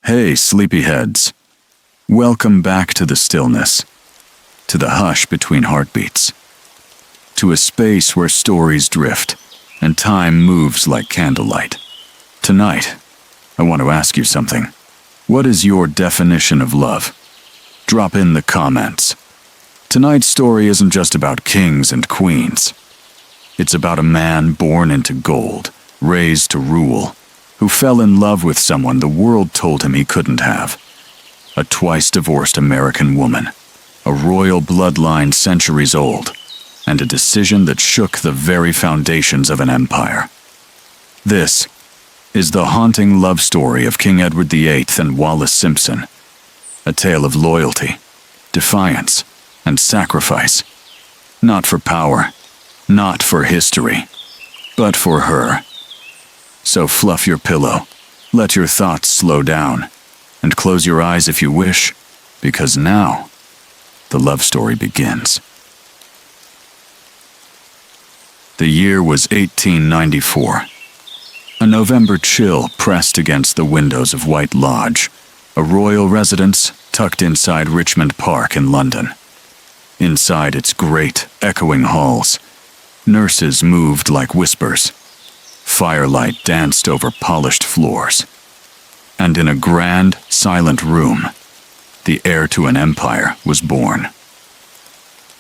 Hey, sleepyheads. Welcome back to the stillness, to the hush between heartbeats, to a space where stories drift and time moves like candlelight. Tonight, I want to ask you something. What is your definition of love? Drop in the comments. Tonight's story isn't just about kings and queens. It's about a man born into gold, raised to rule, who fell in love with someone the world told him he couldn't have. A twice-divorced American woman, a royal bloodline centuries old, and a decision that shook the very foundations of an empire. This is the haunting love story of King Edward VIII and Wallis Simpson, a tale of loyalty, defiance, and sacrifice, not for power, not for history, but for her. So fluff your pillow, let your thoughts slow down, and close your eyes if you wish, because now, the love story begins. The year was 1894. A November chill pressed against the windows of White Lodge, a royal residence tucked inside Richmond Park in London. Inside its great, echoing halls, nurses moved like whispers. Firelight danced over polished floors. And in a grand, silent room, the heir to an empire was born.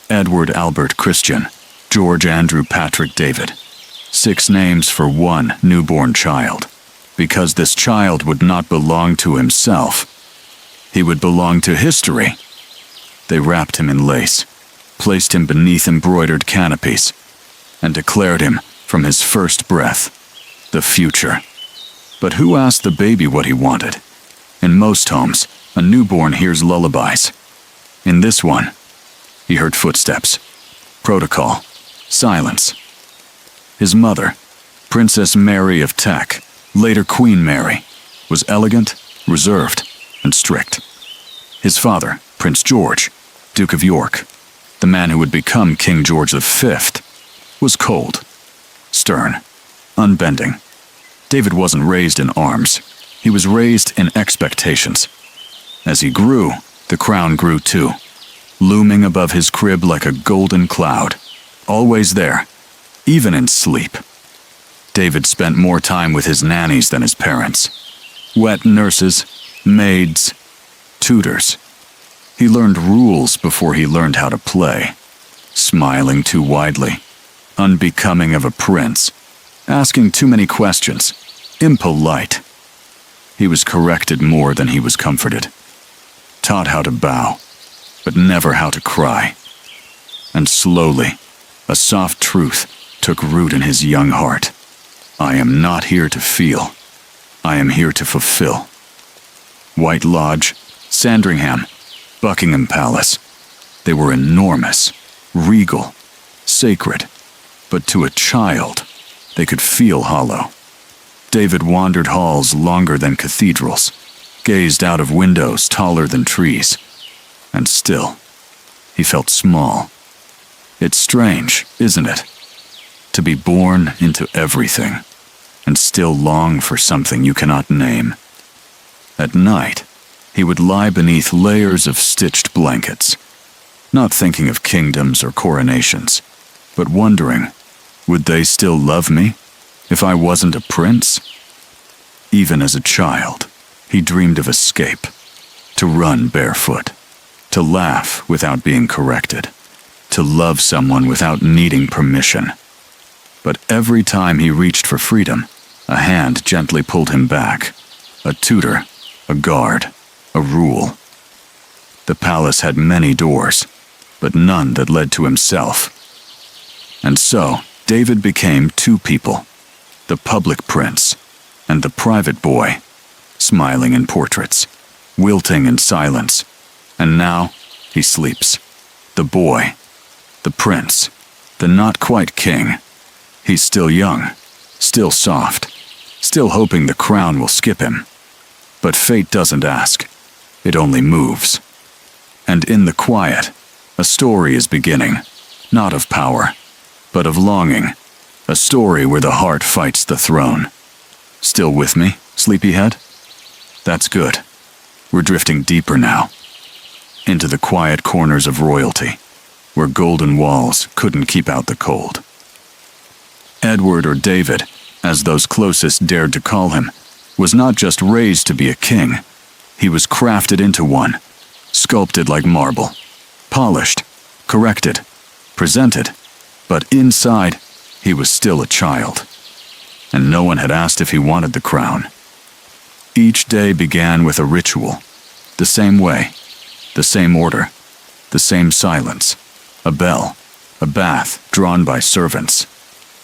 Edward Albert Christian, George Andrew Patrick David. 6 names for one newborn child, because this child would not belong to himself. He would belong to history. They wrapped him in lace, placed him beneath embroidered canopies, and declared him, from his first breath, the future. But who asked the baby what he wanted? In most homes, a newborn hears lullabies. In this one, he heard footsteps, protocol, silence. His mother, Princess Mary of Teck, later Queen Mary, was elegant, reserved, and strict. His father, Prince George, Duke of York, the man who would become King George V, was cold, stern, unbending. David wasn't raised in arms. He was raised in expectations. As he grew, the crown grew too, looming above his crib like a golden cloud, always there, even in sleep. David spent more time with his nannies than his parents. Wet nurses, maids, tutors. He learned rules before he learned how to play. Smiling too widely, unbecoming of a prince, asking too many questions, impolite. He was corrected more than he was comforted. Taught how to bow, but never how to cry. And slowly, a soft truth took root in his young heart. I am not here to feel. I am here to fulfill. White Lodge, Sandringham, Buckingham Palace. They were enormous, regal, sacred. But to a child, they could feel hollow. David wandered halls longer than cathedrals, gazed out of windows taller than trees, and still, he felt small. It's strange, isn't it? To be born into everything, and still long for something you cannot name. At night, he would lie beneath layers of stitched blankets, not thinking of kingdoms or coronations, but wondering, would they still love me if I wasn't a prince? Even as a child, he dreamed of escape, to run barefoot, to laugh without being corrected, to love someone without needing permission. But every time he reached for freedom, a hand gently pulled him back. A tutor, a guard, a rule. The palace had many doors, but none that led to himself. And so, David became 2 people, the public prince and the private boy, smiling in portraits, wilting in silence, and now he sleeps. The boy, the prince, the not quite king. He's still young, still soft, still hoping the crown will skip him. But fate doesn't ask, it only moves. And in the quiet, a story is beginning, not of power, but of longing, a story where the heart fights the throne. Still with me, sleepyhead? That's good, We're drifting deeper now, into the quiet corners of royalty, where golden walls couldn't keep out the cold. Edward, or David, as those closest dared to call him, was not just raised to be a king. He was crafted into one, sculpted like marble, polished, corrected, presented, but inside, he was still a child. And no one had asked if he wanted the crown. Each day began with a ritual, the same way, the same order, the same silence, a bell, a bath drawn by servants,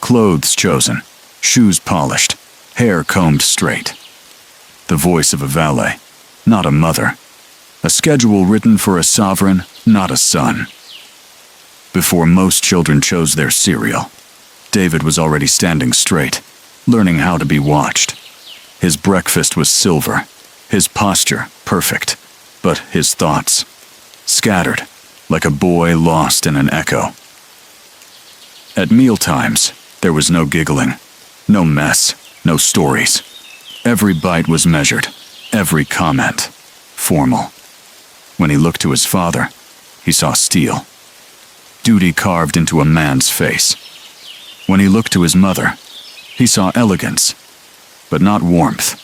clothes chosen, shoes polished, hair combed straight. The voice of a valet, not a mother. A schedule written for a sovereign, not a son. Before most children chose their cereal, David was already standing straight, learning how to be watched. His breakfast was silver, his posture perfect, but his thoughts scattered, like a boy lost in an echo. At mealtimes, there was no giggling, no mess, no stories. Every bite was measured, every comment formal. When he looked to his father, he saw steel, duty carved into a man's face. When he looked to his mother, he saw elegance, but not warmth.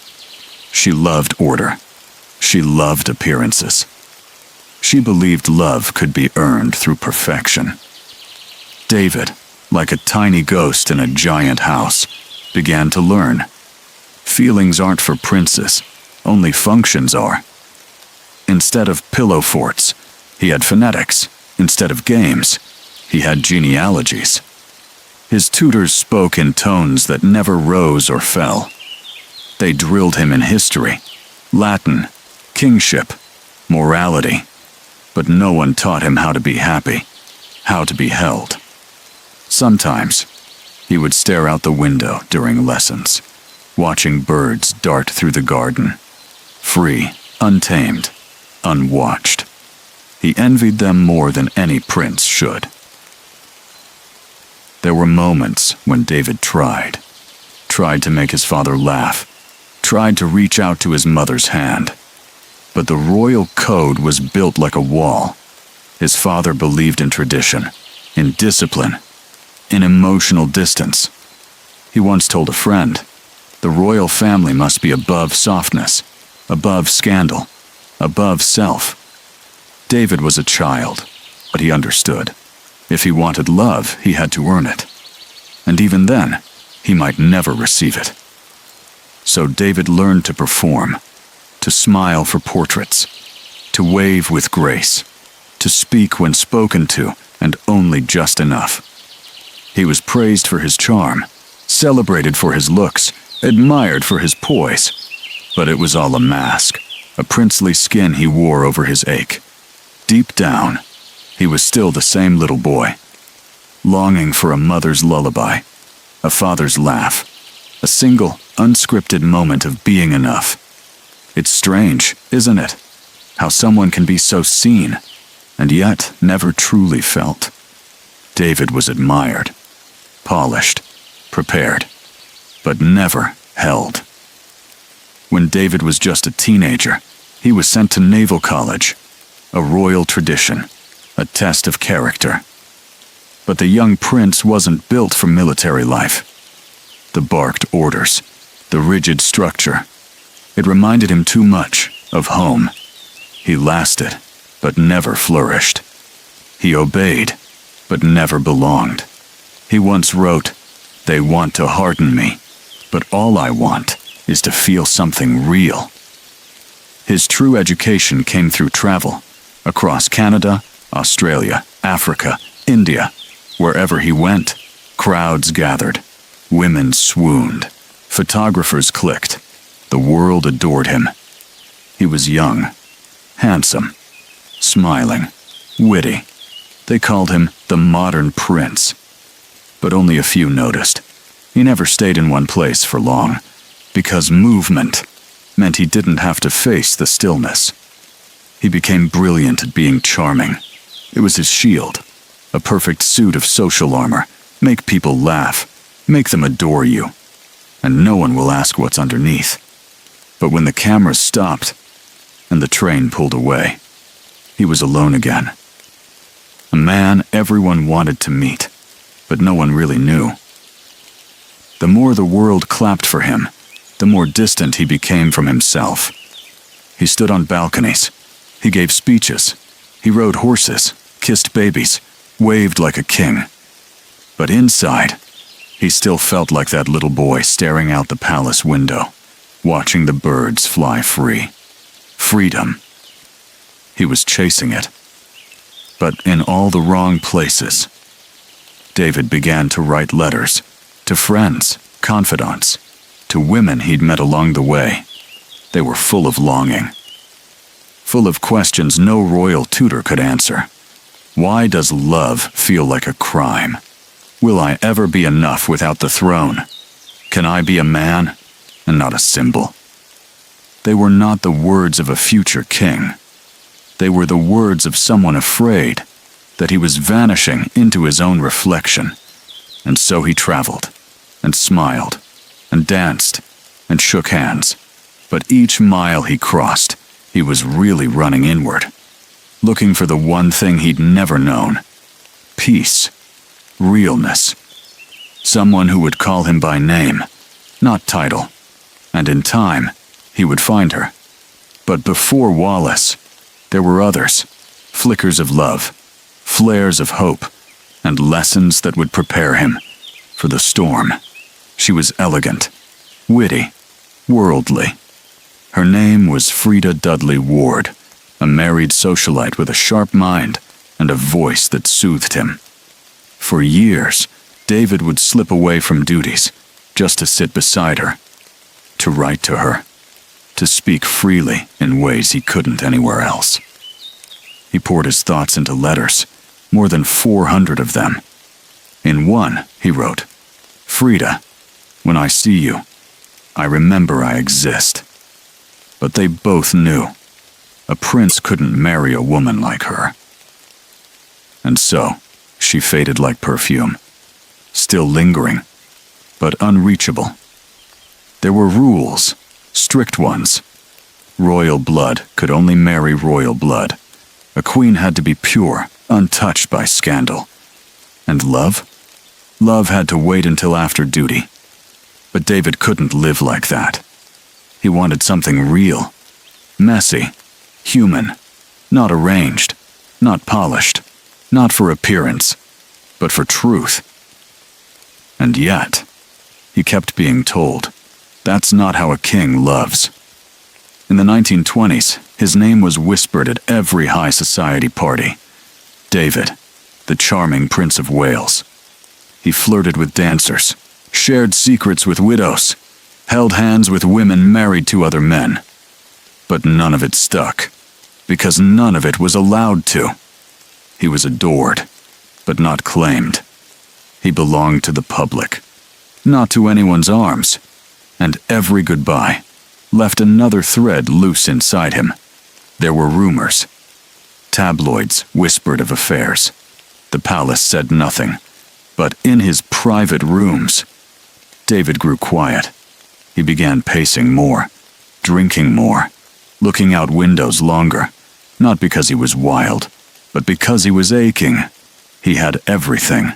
She loved order. She loved appearances. She believed love could be earned through perfection. David, like a tiny ghost in a giant house, began to learn. Feelings aren't for princes, only functions are. Instead of pillow forts, he had phonetics. Instead of games, he had genealogies. His tutors spoke in tones that never rose or fell. They drilled him in history, Latin, kingship, morality, but no one taught him how to be happy, how to be held. Sometimes, he would stare out the window during lessons, watching birds dart through the garden, free, untamed, unwatched. He envied them more than any prince should. There were moments when David tried to make his father laugh, tried to reach out to his mother's hand. But the royal code was built like a wall. His father believed in tradition, in discipline, in emotional distance. He once told a friend, the royal family must be above softness, above scandal, above self. David was a child, but he understood. If he wanted love, he had to earn it. And even then, he might never receive it. So David learned to perform, to smile for portraits, to wave with grace, to speak when spoken to, and only just enough. He was praised for his charm, celebrated for his looks, admired for his poise. But it was all a mask, a princely skin he wore over his ache. Deep down, he was still the same little boy, longing for a mother's lullaby, a father's laugh, a single, unscripted moment of being enough. It's strange, isn't it? How someone can be so seen, and yet never truly felt. David was admired, polished, prepared, but never held. When David was just a teenager, he was sent to naval college, a royal tradition, a test of character. But the young prince wasn't built for military life. The barked orders, the rigid structure, it reminded him too much of home. He lasted, but never flourished. He obeyed, but never belonged. He once wrote, "They want to harden me, but all I want is to feel something real." His true education came through travel, across Canada, Australia, Africa, India. Wherever he went, crowds gathered, women swooned, photographers clicked. The world adored him. He was young, handsome, smiling, witty. They called him the modern prince. But only a few noticed. He never stayed in one place for long, because movement meant he didn't have to face the stillness. He became brilliant at being charming. It was his shield, a perfect suit of social armor. Make people laugh, make them adore you, and no one will ask what's underneath. But when the cameras stopped, and the train pulled away. He was alone again. A man everyone wanted to meet, but no one really knew. The more the world clapped for him, the more distant he became from himself. He stood on balconies. He gave speeches. He rode horses, kissed babies, waved like a king. But inside, he still felt like that little boy staring out the palace window, watching the birds fly free. Freedom. He was chasing it. But in all the wrong places. David began to write letters to friends, confidants, to women he'd met along the way. They were full of longing. Full of questions no royal tutor could answer. Why does love feel like a crime? Will I ever be enough without the throne? Can I be a man and not a symbol? They were not the words of a future king. They were the words of someone afraid that he was vanishing into his own reflection. And so he traveled, and smiled, and danced, and shook hands. But each mile he crossed, he was really running inward, looking for the one thing he'd never known: peace, realness. Someone who would call him by name, not title. And in time, he would find her. But before Wallace, there were others, flickers of love, flares of hope, and lessons that would prepare him for the storm. She was elegant, witty, worldly. Her name was Frida Dudley Ward, a married socialite with a sharp mind and a voice that soothed him. For years, David would slip away from duties just to sit beside her, to write to her, to speak freely in ways he couldn't anywhere else. He poured his thoughts into letters, more than 400 of them. In one, he wrote, "Frida, when I see you, I remember I exist." But they both knew a prince couldn't marry a woman like her. And so, she faded like perfume, still lingering, but unreachable. There were rules, strict ones. Royal blood could only marry royal blood. A queen had to be pure, untouched by scandal. And love? Love had to wait until after duty. But David couldn't live like that. He wanted something real, messy, human, not arranged, not polished, not for appearance, but for truth. And yet, he kept being told, that's not how a king loves. In the 1920s, his name was whispered at every high society party. David, the charming Prince of Wales. He flirted with dancers, shared secrets with widows, held hands with women married to other men. But none of it stuck, because none of it was allowed to. He was adored, but not claimed. He belonged to the public, not to anyone's arms, and every goodbye left another thread loose inside him. There were rumors. Tabloids whispered of affairs. The palace said nothing, but in his private rooms, David grew quiet. He began pacing more, drinking more, looking out windows longer, not because he was wild, but because he was aching. He had everything,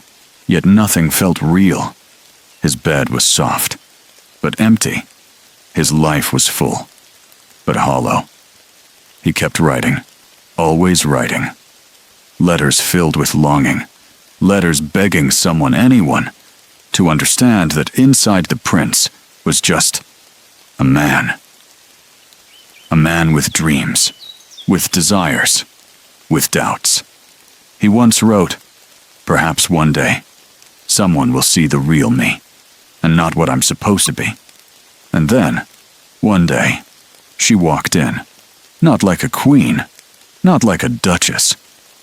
yet nothing felt real. His bed was soft, but empty. His life was full, but hollow. He kept writing, always writing. Letters filled with longing, letters begging someone, anyone, to understand that inside the prince was just a man. A man with dreams, with desires, with doubts. He once wrote, "Perhaps one day, someone will see the real me, and not what I'm supposed to be." And then, one day, she walked in, not like a queen, not like a duchess,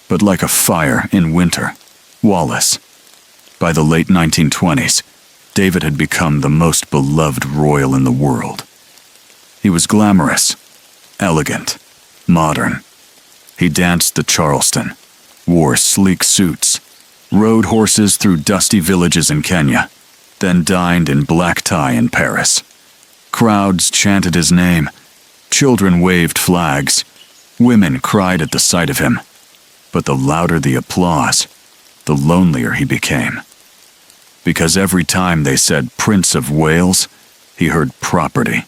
but like a fire in winter, Wallace. By the late 1920s, David had become the most beloved royal in the world. He was glamorous, elegant, modern. He danced the Charleston, wore sleek suits, rode horses through dusty villages in Kenya, then dined in black tie in Paris. Crowds chanted his name, Children waved flags. Women cried at the sight of him. But the louder the applause, the lonelier he became. Because every time they said Prince of Wales, he heard property.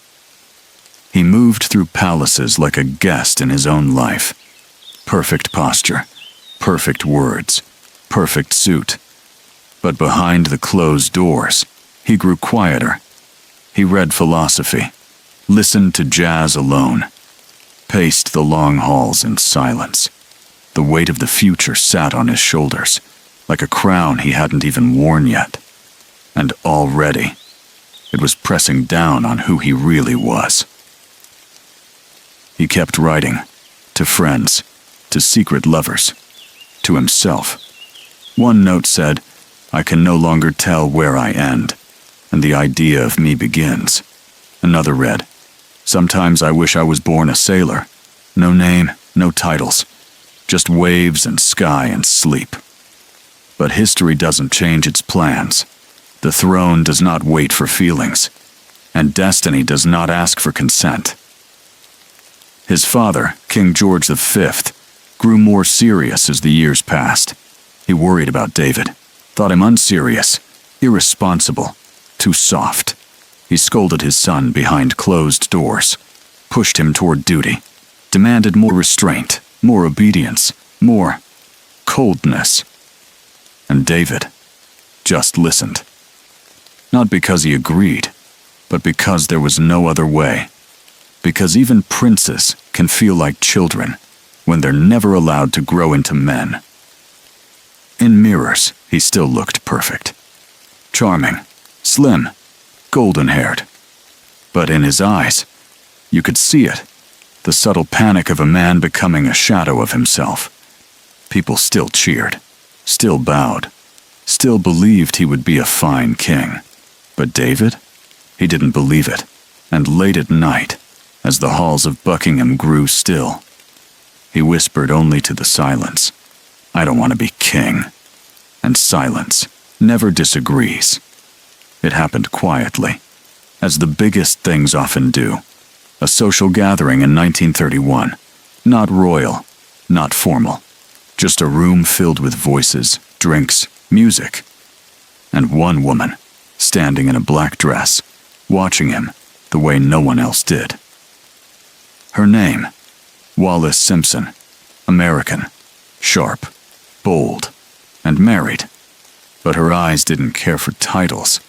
He moved through palaces like a guest in his own life. Perfect posture, perfect words, perfect suit. But behind the closed doors, he grew quieter. He read philosophy, listened to jazz alone, paced the long halls in silence. The weight of the future sat on his shoulders, like a crown he hadn't even worn yet. And already, it was pressing down on who he really was. He kept writing, to friends, to secret lovers, to himself. One note said, "I can no longer tell where I end, and the idea of me begins." Another read, "Sometimes I wish I was born a sailor. No name, no titles, just waves and sky and sleep." But history doesn't change its plans. The throne does not wait for feelings, and destiny does not ask for consent. His father, King George V, grew more serious as the years passed. He worried about David, thought him unserious, irresponsible, too soft. He scolded his son behind closed doors, pushed him toward duty, demanded more restraint, more obedience, more coldness. And David just listened. Not because he agreed, but because there was no other way. Because even princes can feel like children when they're never allowed to grow into men. In mirrors, he still looked perfect. Charming, slim, golden-haired. But in his eyes, you could see it, the subtle panic of a man becoming a shadow of himself. People still cheered, still bowed, still believed he would be a fine king. But David? He didn't believe it. And late at night, as the halls of Buckingham grew still, he whispered only to the silence, "I don't want to be king." And silence never disagrees. It happened quietly, as the biggest things often do. A social gathering in 1931, not royal, not formal, just a room filled with voices, drinks, music, and one woman, standing in a black dress, watching him the way no one else did. Her name, Wallis Simpson, American, sharp, bold, and married. But her eyes didn't care for titles,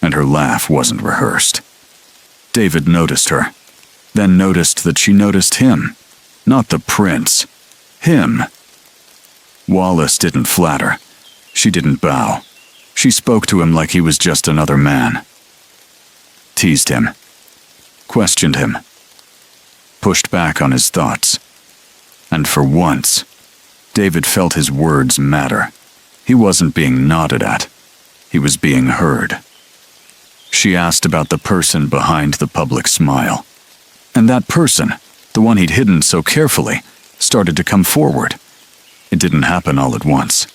and her laugh wasn't rehearsed. David noticed her, then noticed that she noticed him, not the prince, him. Wallis didn't flatter. She didn't bow. She spoke to him like he was just another man. Teased him. Questioned him. Pushed back on his thoughts. And for once, David felt his words matter. He wasn't being nodded at. He was being heard. She asked about the person behind the public smile. And that person, the one he'd hidden so carefully, started to come forward. It didn't happen all at once.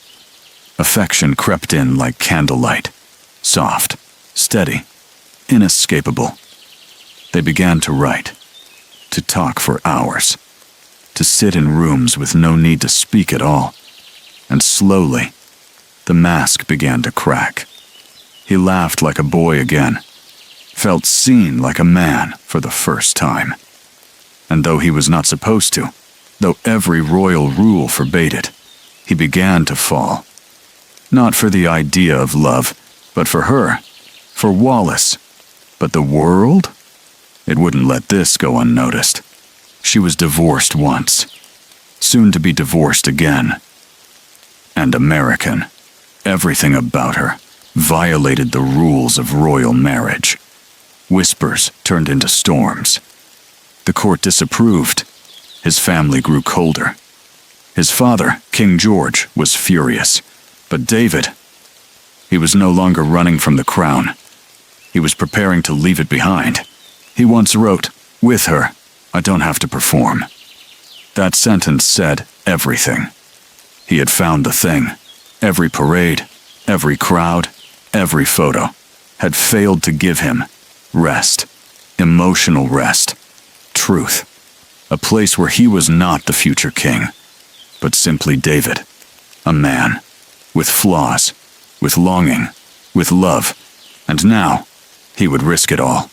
Affection crept in like candlelight, soft, steady, inescapable. They began to write, to talk for hours, to sit in rooms with no need to speak at all. And slowly, the mask began to crack. He laughed like a boy again, felt seen like a man for the first time. And though he was not supposed to, though every royal rule forbade it, he began to fall. Not for the idea of love, but for her, for Wallis. But the world? It wouldn't let this go unnoticed. She was divorced once, soon to be divorced again. And American. Everything about her violated the rules of royal marriage. Whispers turned into storms. The court disapproved. His family grew colder. His father, King George, was furious. But David, he was no longer running from the crown. He was preparing to leave it behind. He once wrote, "With her, I don't have to perform." That sentence said everything. He had found the thing. Every parade, every crowd, every photo had failed to give him rest, emotional rest, truth. A place where he was not the future king, but simply David, a man, with flaws, with longing, with love, and now he would risk it all.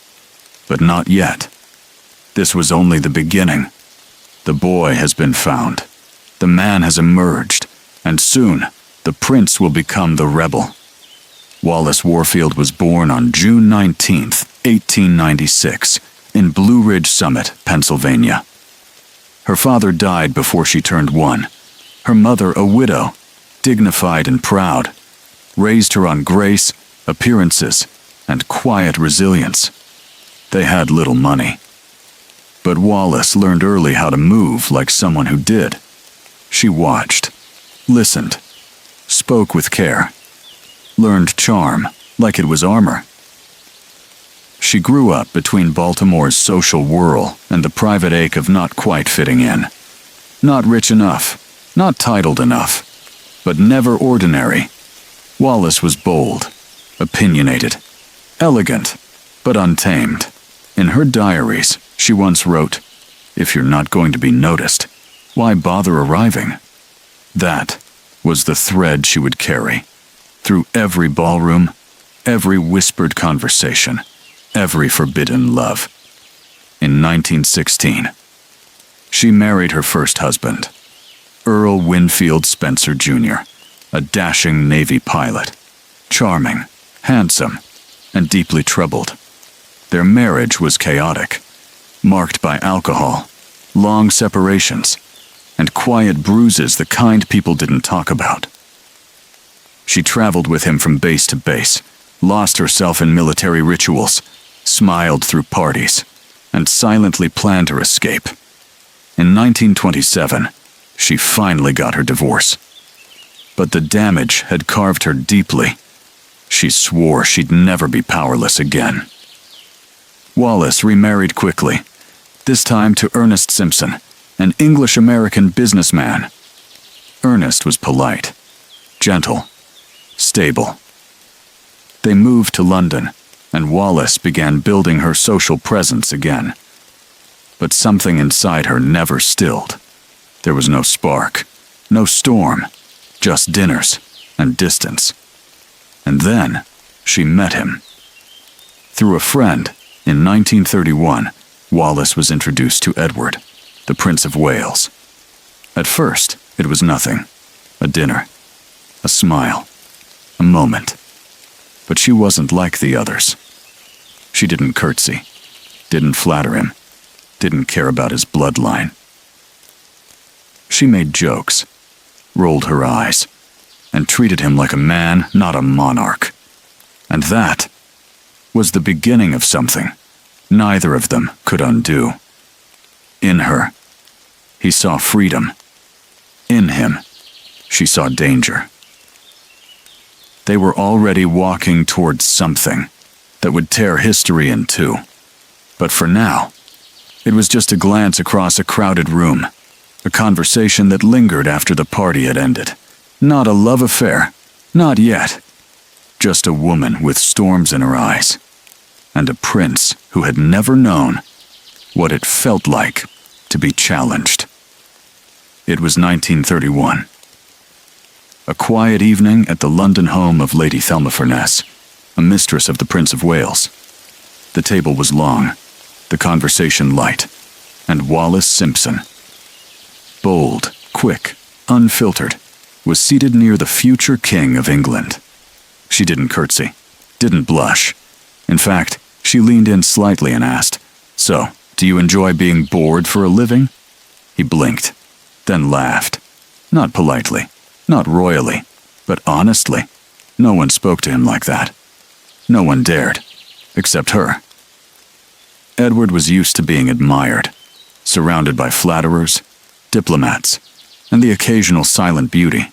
But not yet. This was only the beginning. The boy has been found. The man has emerged, and soon the prince will become the rebel. Wallace Warfield was born on June 19, 1896, in Blue Ridge Summit, Pennsylvania. Her father died before she turned 1. Her mother, a widow, dignified and proud, raised her on grace, appearances, and quiet resilience. They had little money. But Wallace learned early how to move like someone who did. She watched, listened, spoke with care, learned charm like it was armor. She grew up between Baltimore's social whirl and the private ache of not quite fitting in. Not rich enough, not titled enough, but never ordinary. Wallace was bold, opinionated, elegant, but untamed. In her diaries, she once wrote, "If you're not going to be noticed, why bother arriving?" That was the thread she would carry through every ballroom, every whispered conversation, every forbidden love. In 1916, she married her first husband, Earl Winfield Spencer Jr., a dashing Navy pilot, charming, handsome, and deeply troubled. Their marriage was chaotic, marked by alcohol, long separations, and quiet bruises the kind people didn't talk about. She traveled with him from base to base, lost herself in military rituals, smiled through parties, and silently planned her escape. In 1927, she finally got her divorce. But the damage had carved her deeply. She swore she'd never be powerless again. Wallace remarried quickly, this time to Ernest Simpson, an English-American businessman. Ernest was polite, gentle, stable. They moved to London, and Wallace began building her social presence again. But something inside her never stilled. There was no spark, no storm, just dinners and distance. And then she met him. Through a friend, in 1931, Wallace was introduced to Edward, the Prince of Wales. At first, it was nothing. A dinner, a smile, a moment. But she wasn't like the others. She didn't curtsy, didn't flatter him, didn't care about his bloodline. She made jokes, rolled her eyes, and treated him like a man, not a monarch. And that was the beginning of something neither of them could undo. In her, he saw freedom. In him, she saw danger. They were already walking towards something that would tear history in two. But for now, it was just a glance across a crowded room, a conversation that lingered after the party had ended. Not a love affair, not yet. Just a woman with storms in her eyes, and a prince who had never known what it felt like to be challenged. It was 1931. A quiet evening at the London home of Lady Thelma Furness, a mistress of the Prince of Wales. The table was long, the conversation light, and Wallace Simpson, bold, quick, unfiltered, was seated near the future king of England. She didn't curtsy, didn't blush. In fact, she leaned in slightly and asked, "So, do you enjoy being bored for a living?" He blinked, then laughed. Not politely, not royally, but honestly. No one spoke to him like that. No one dared, except her. Edward was used to being admired, surrounded by flatterers, diplomats, and the occasional silent beauty.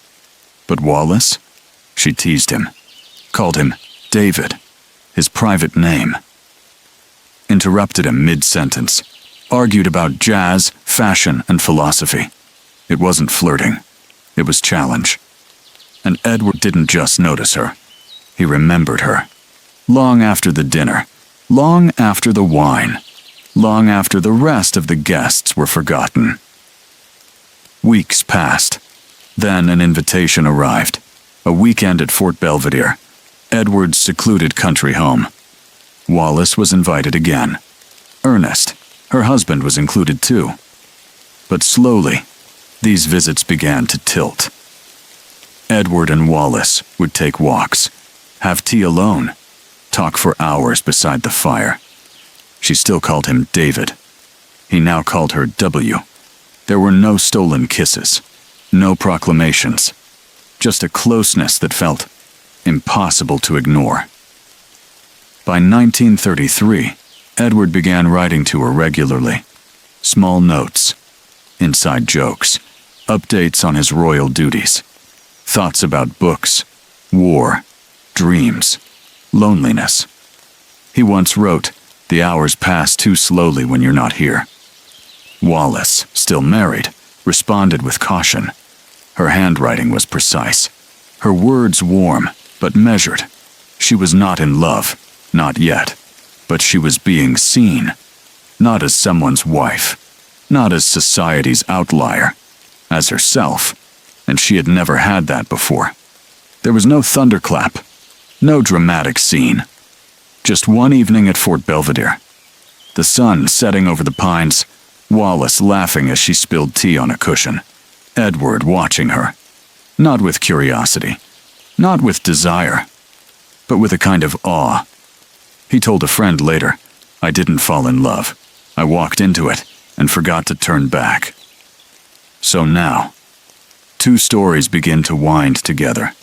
But Wallace? She teased him, called him David, his private name. Interrupted him mid-sentence, argued about jazz, fashion, and philosophy. It wasn't flirting. It was challenge. And Edward didn't just notice her. He remembered her. Long after the dinner, long after the wine, long after the rest of the guests were forgotten. Weeks passed. Then an invitation arrived. A weekend at Fort Belvedere, Edward's secluded country home. Wallace was invited again. Ernest, her husband, was included too. But slowly, these visits began to tilt. Edward and Wallace would take walks, have tea alone, talk for hours beside the fire. She still called him David. He now called her W. There were no stolen kisses, no proclamations, just a closeness that felt impossible to ignore. By 1933, Edward began writing to her regularly. Small notes, inside jokes, updates on his royal duties, thoughts about books, war, dreams, loneliness. He once wrote, "The hours pass too slowly when you're not here." Wallace, still married, responded with caution. Her handwriting was precise, her words warm but measured. She was not in love, not yet, but she was being seen, not as someone's wife, not as society's outlier, as herself, and she had never had that before. There was no thunderclap, no dramatic scene. Just one evening at Fort Belvedere. The sun setting over the pines, Wallace laughing as she spilled tea on a cushion, Edward watching her, not with curiosity, not with desire, but with a kind of awe. He told a friend later, "I didn't fall in love. I walked into it and forgot to turn back." So now, two stories begin to wind together.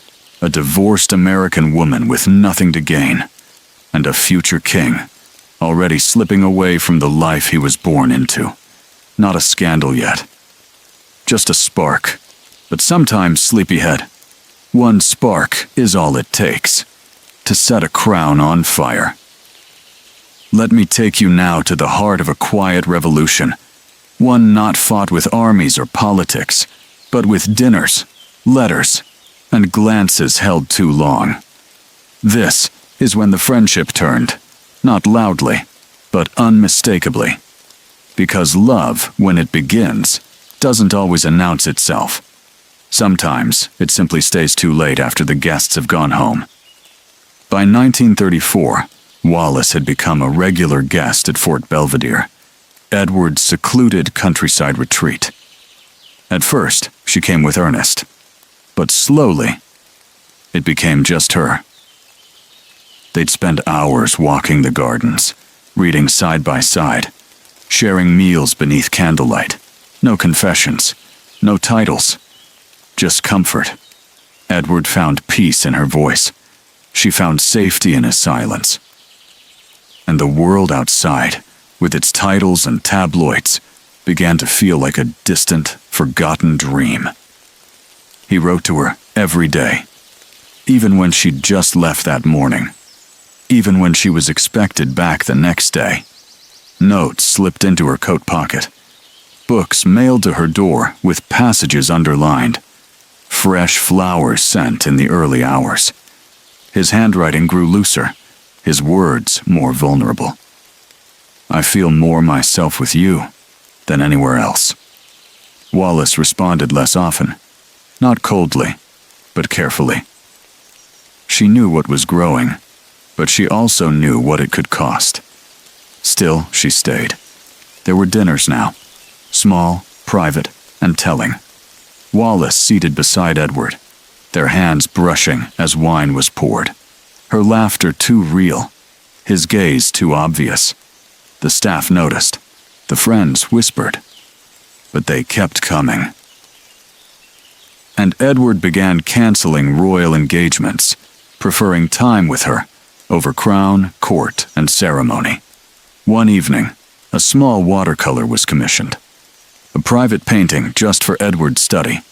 A divorced American woman with nothing to gain, and a future king, already slipping away from the life he was born into. Not a scandal yet. Just a spark. But sometimes, sleepyhead, one spark is all it takes to set a crown on fire. Let me take you now to the heart of a quiet revolution, one not fought with armies or politics, but with dinners, letters, and glances held too long. This is when the friendship turned, not loudly, but unmistakably. Because love, when it begins, doesn't always announce itself. Sometimes it simply stays too late after the guests have gone home. By 1934, Wallace had become a regular guest at Fort Belvedere, Edward's secluded countryside retreat. At first, she came with Ernest, but slowly, it became just her. They'd spend hours walking the gardens, reading side by side, sharing meals beneath candlelight. No confessions, no titles, just comfort. Edward found peace in her voice. She found safety in his silence. And the world outside, with its titles and tabloids, began to feel like a distant, forgotten dream. He wrote to her every day, even when she'd just left that morning, even when she was expected back the next day. Notes slipped into her coat pocket, books mailed to her door with passages underlined, fresh flowers sent in the early hours. His handwriting grew looser, his words more vulnerable. "I feel more myself with you than anywhere else." Wallace responded less often, not coldly, but carefully. She knew what was growing, but she also knew what it could cost. Still, she stayed. There were dinners now, small, private, and telling. Wallace seated beside Edward, their hands brushing as wine was poured. Her laughter too real, his gaze too obvious. The staff noticed, the friends whispered, but they kept coming. And Edward began canceling royal engagements, preferring time with her over crown, court, and ceremony. One evening, a small watercolor was commissioned, a private painting just for Edward's study.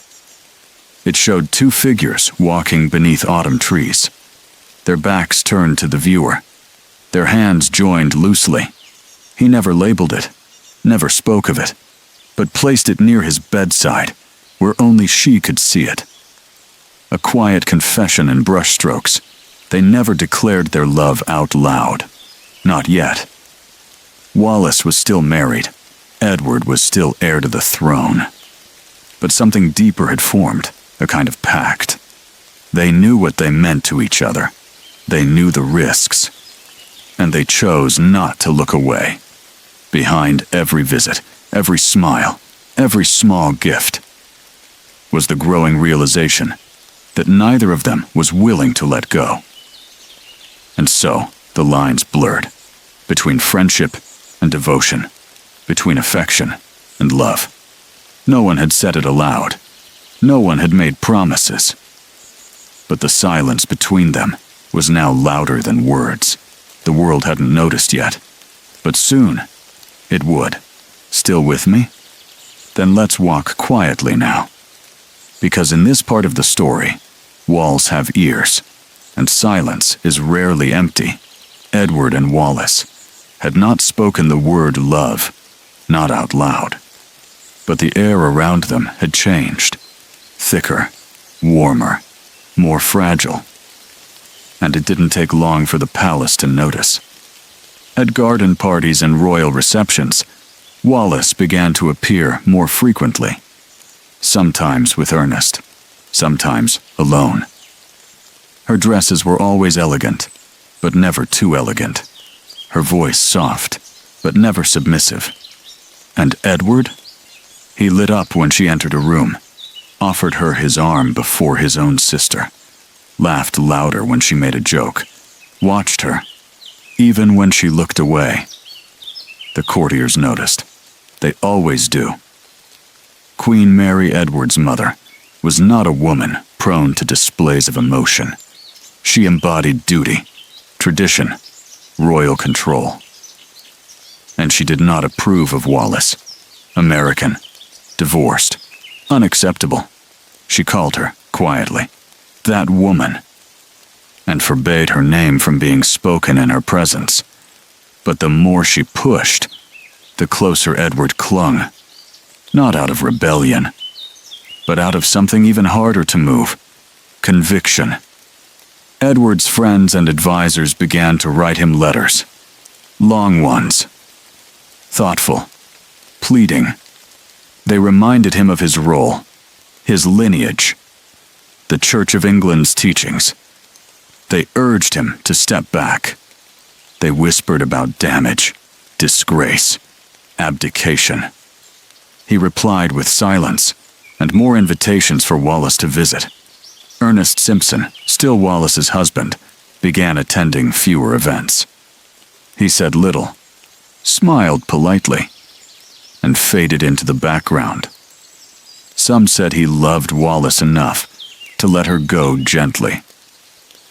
It showed two figures walking beneath autumn trees, their backs turned to the viewer, their hands joined loosely. He never labeled it, never spoke of it, but placed it near his bedside, where only she could see it. A quiet confession in brushstrokes. They never declared their love out loud. Not yet. Wallace was still married. Edward was still heir to the throne. But something deeper had formed, a kind of pact. They knew what they meant to each other. They knew the risks. And they chose not to look away. Behind every visit, every smile, every small gift, was the growing realization that neither of them was willing to let go. And so, the lines blurred, between friendship and devotion, between affection and love. No one had said it aloud. No one had made promises. But the silence between them was now louder than words. The world hadn't noticed yet, but soon it would. Still with me? Then let's walk quietly now. Because in this part of the story, walls have ears, and silence is rarely empty. Edward and Wallace had not spoken the word love, not out loud. But the air around them had changed. Thicker, warmer, more fragile. And it didn't take long for the palace to notice. At garden parties and royal receptions, Wallace began to appear more frequently. Sometimes with Ernest, sometimes alone. Her dresses were always elegant, but never too elegant. Her voice soft, but never submissive. And Edward? He lit up when she entered a room, offered her his arm before his own sister, laughed louder when she made a joke, watched her, even when she looked away. The courtiers noticed. They always do. Queen Mary Edward's mother was not a woman prone to displays of emotion. She embodied duty, tradition, royal control. And she did not approve of Wallace. American, divorced, unacceptable. She called her, quietly, that woman, and forbade her name from being spoken in her presence. But the more she pushed, the closer Edward clung, not out of rebellion, but out of something even harder to move, conviction. Edward's friends and advisors began to write him letters, long ones, thoughtful, pleading. They reminded him of his role, his lineage, the Church of England's teachings. They urged him to step back. They whispered about damage, disgrace, abdication. He replied with silence and more invitations for Wallace to visit. Ernest Simpson, still Wallace's husband, began attending fewer events. He said little, smiled politely, and faded into the background. Some said he loved Wallace enough to let her go gently.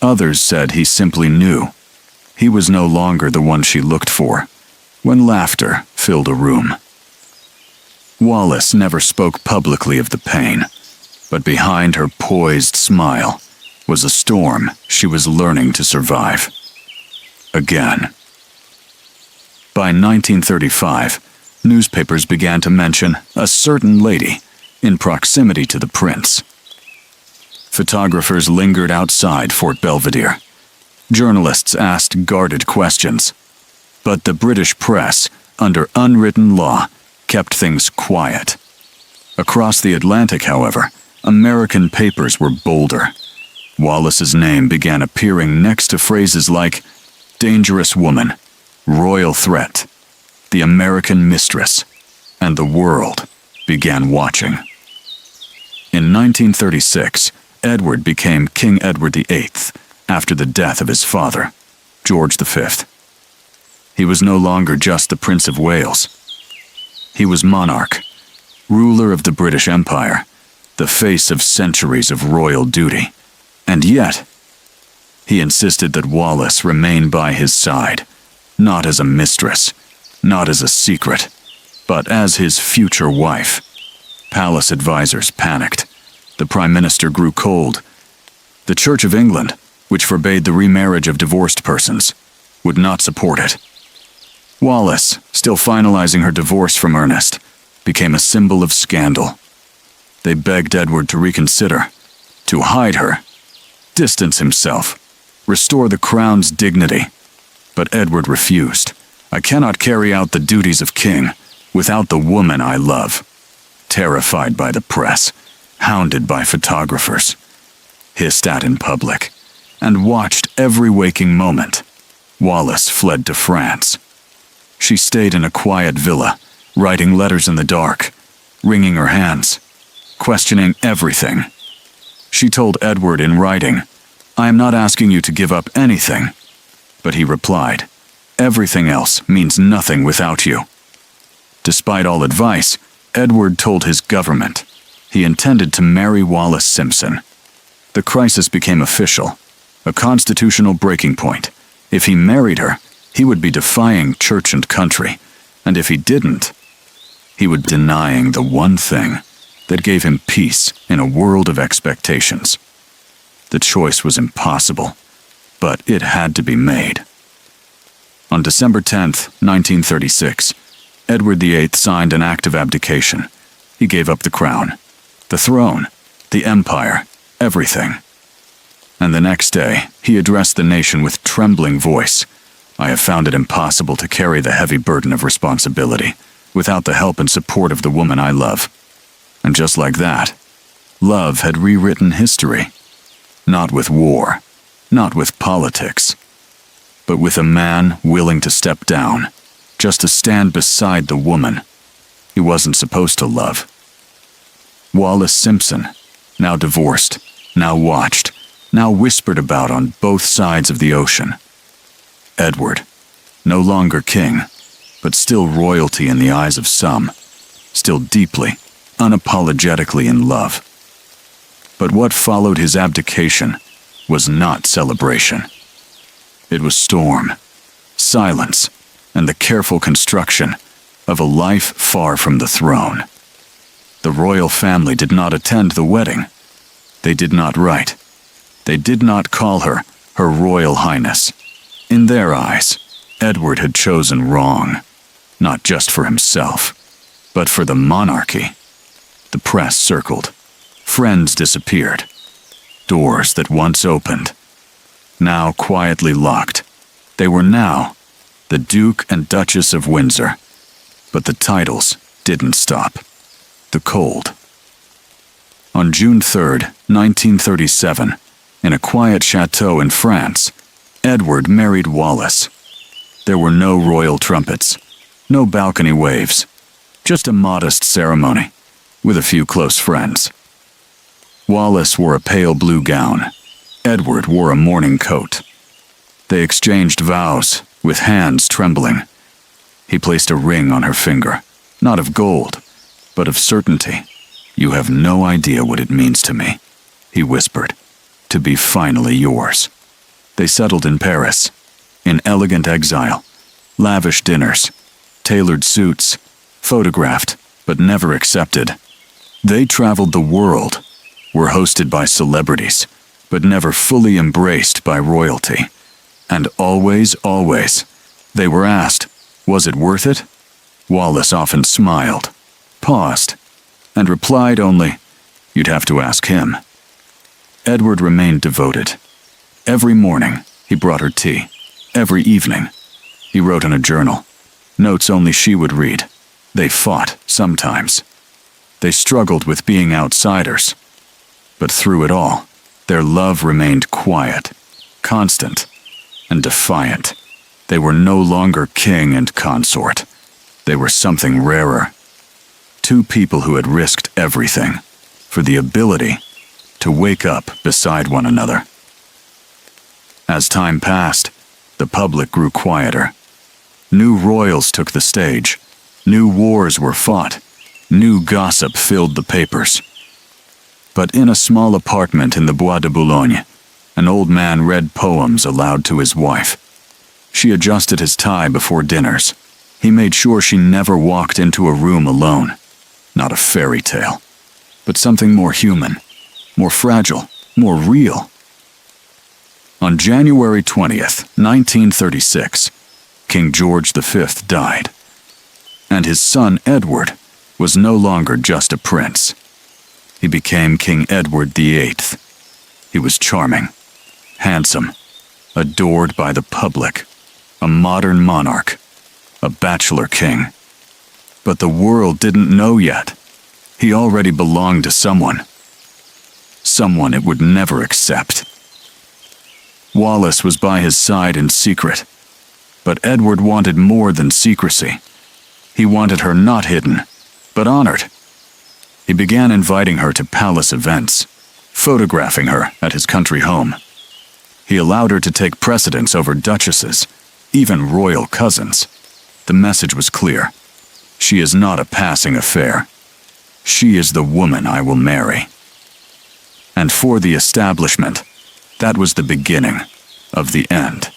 Others said he simply knew he was no longer the one she looked for when laughter filled a room. Wallace never spoke publicly of the pain, but behind her poised smile was a storm she was learning to survive. Again. By 1935, newspapers began to mention a certain lady in proximity to the prince. Photographers lingered outside Fort Belvedere. Journalists asked guarded questions. But the British press, under unwritten law, kept things quiet. Across the Atlantic, however, American papers were bolder. Wallace's name began appearing next to phrases like dangerous woman, royal threat, the American mistress, and the world began watching. In 1936, Edward became King Edward VIII after the death of his father, George V. He was no longer just the Prince of Wales. He was monarch, ruler of the British Empire, the face of centuries of royal duty. And yet, he insisted that Wallace remain by his side, not as a mistress, not as a secret, but as his future wife. Palace advisors panicked. The Prime Minister grew cold. The Church of England, which forbade the remarriage of divorced persons, would not support it. Wallace, still finalizing her divorce from Ernest, became a symbol of scandal. They begged Edward to reconsider, to hide her, distance himself, restore the crown's dignity. But Edward refused, I cannot carry out the duties of king without the woman I love. Terrified by the press, hounded by photographers, hissed at in public, and watched every waking moment, Wallace fled to France. She stayed in a quiet villa, writing letters in the dark, wringing her hands, questioning everything. She told Edward in writing, "I am not asking you to give up anything." But he replied, "Everything else means nothing without you." Despite all advice, Edward told his government he intended to marry Wallace Simpson. The crisis became official, a constitutional breaking point. If he married her, he would be defying church and country, and if he didn't, he would be denying the one thing that gave him peace in a world of expectations. The choice was impossible, but it had to be made. On December 10th, 1936, Edward VIII signed an act of abdication. He gave up the crown, the throne, the empire, everything. And the next day, he addressed the nation with trembling voice. "I have found it impossible to carry the heavy burden of responsibility without the help and support of the woman I love." And just like that, love had rewritten history. Not with war, not with politics, but with a man willing to step down, just to stand beside the woman he wasn't supposed to love. Wallace Simpson, now divorced, now watched, now whispered about on both sides of the ocean. Edward, no longer king, but still royalty in the eyes of some, still deeply, unapologetically in love. But what followed his abdication was not celebration. It was storm, silence, and the careful construction of a life far from the throne. The royal family did not attend the wedding. They did not write. They did not call her Her Royal Highness. In their eyes, Edward had chosen wrong, not just for himself, but for the monarchy. The press circled. Friends disappeared. Doors that once opened, now quietly locked. They were now the Duke and Duchess of Windsor. But the titles didn't stop. The cold. On June 3rd, 1937, in a quiet chateau in France, Edward married Wallace. There were no royal trumpets, no balcony waves, just a modest ceremony with a few close friends. Wallace wore a pale blue gown. Edward wore a mourning coat. They exchanged vows, with hands trembling. He placed a ring on her finger, not of gold, but of certainty. "You have no idea what it means to me," he whispered, "to be finally yours." They settled in Paris, in elegant exile, lavish dinners, tailored suits, photographed but never accepted. They traveled the world, were hosted by celebrities, but never fully embraced by royalty. And always, they were asked, was it worth it? Wallace often smiled, paused, and replied only, "You'd have to ask him." Edward remained devoted. Every morning, he brought her tea. Every evening, he wrote in a journal, notes only she would read. They fought, sometimes. They struggled with being outsiders. But through it all, their love remained quiet, constant, and defiant. They were no longer king and consort. They were something rarer. Two people who had risked everything for the ability to wake up beside one another. As time passed, the public grew quieter. New royals took the stage. New wars were fought. New gossip filled the papers. But in a small apartment in the Bois de Boulogne, an old man read poems aloud to his wife. She adjusted his tie before dinners. He made sure she never walked into a room alone. Not a fairy tale, but something more human, more fragile, more real. On January 20th, 1936, King George V died, and his son Edward was no longer just a prince. He became King Edward VIII. He was charming, handsome, adored by the public, a modern monarch, a bachelor king. But the world didn't know yet. He already belonged to someone. Someone it would never accept. Wallace was by his side in secret, but Edward wanted more than secrecy. He wanted her not hidden, but honored. He began inviting her to palace events, photographing her at his country home. He allowed her to take precedence over duchesses, even royal cousins. The message was clear. She is not a passing affair. She is the woman I will marry. And for the establishment, that was the beginning of the end.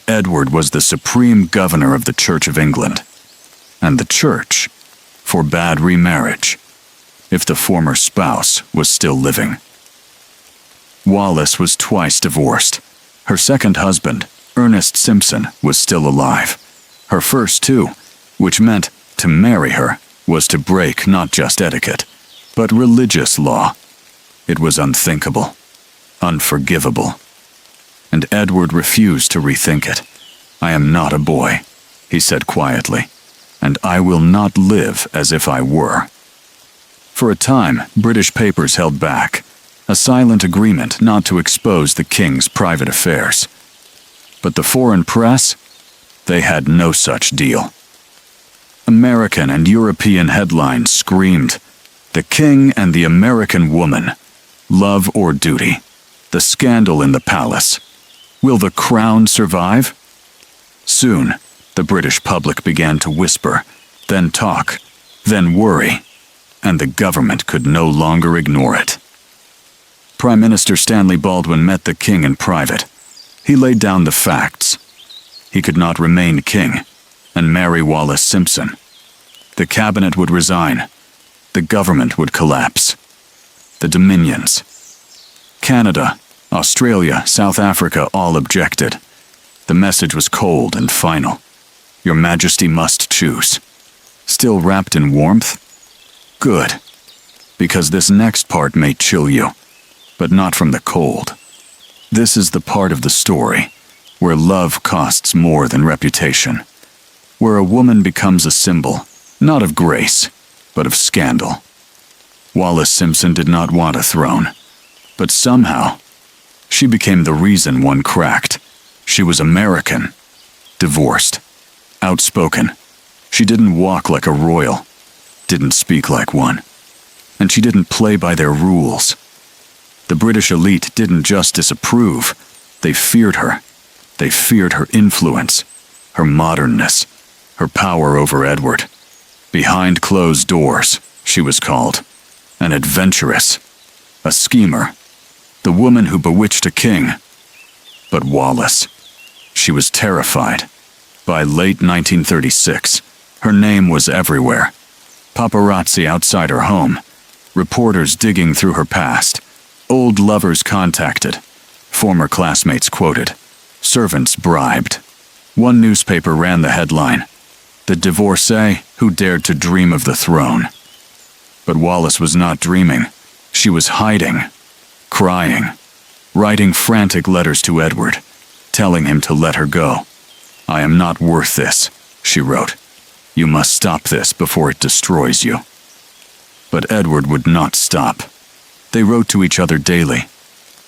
Edward was the supreme governor of the Church of England, and the Church forbade remarriage if the former spouse was still living. Wallace was twice divorced. Her second husband, Ernest Simpson, was still alive. Her first too, which meant to marry her was to break not just etiquette, but religious law. It was unthinkable, unforgivable. And Edward refused to rethink it. I am not a boy, he said quietly, and I will not live as if I were. For a time, British papers held back, a silent agreement not to expose the king's private affairs. But the foreign press, they had no such deal. American and European headlines screamed, "The King and the American Woman, Love or Duty, the Scandal in the Palace. Will the crown survive?" Soon, the British public began to whisper, then talk, then worry, and the government could no longer ignore it. Prime Minister Stanley Baldwin met the king in private. He laid down the facts. He could not remain king and marry Wallace Simpson. The cabinet would resign. The government would collapse. The dominions, Canada, Australia, South Africa, all objected. The message was cold and final. Your Majesty must choose. Still wrapped in warmth? Good, because this next part may chill you, but not from the cold. This is the part of the story where love costs more than reputation, where a woman becomes a symbol, not of grace, but of scandal. Wallace Simpson did not want a throne, but somehow, she became the reason one cracked. She was American, divorced, outspoken. She didn't walk like a royal, didn't speak like one, and she didn't play by their rules. The British elite didn't just disapprove, they feared her. They feared her influence, her modernness, her power over Edward. Behind closed doors, she was called. An adventuress, a schemer, the woman who bewitched a king. But Wallace, she was terrified. By late 1936, her name was everywhere. Paparazzi outside her home, reporters digging through her past, old lovers contacted, former classmates quoted, servants bribed. One newspaper ran the headline, "The divorcee who dared to dream of the throne." But Wallace was not dreaming. She was hiding, crying, writing frantic letters to Edward, telling him to let her go. "I am not worth this," she wrote. "You must stop this before it destroys you." But Edward would not stop. They wrote to each other daily.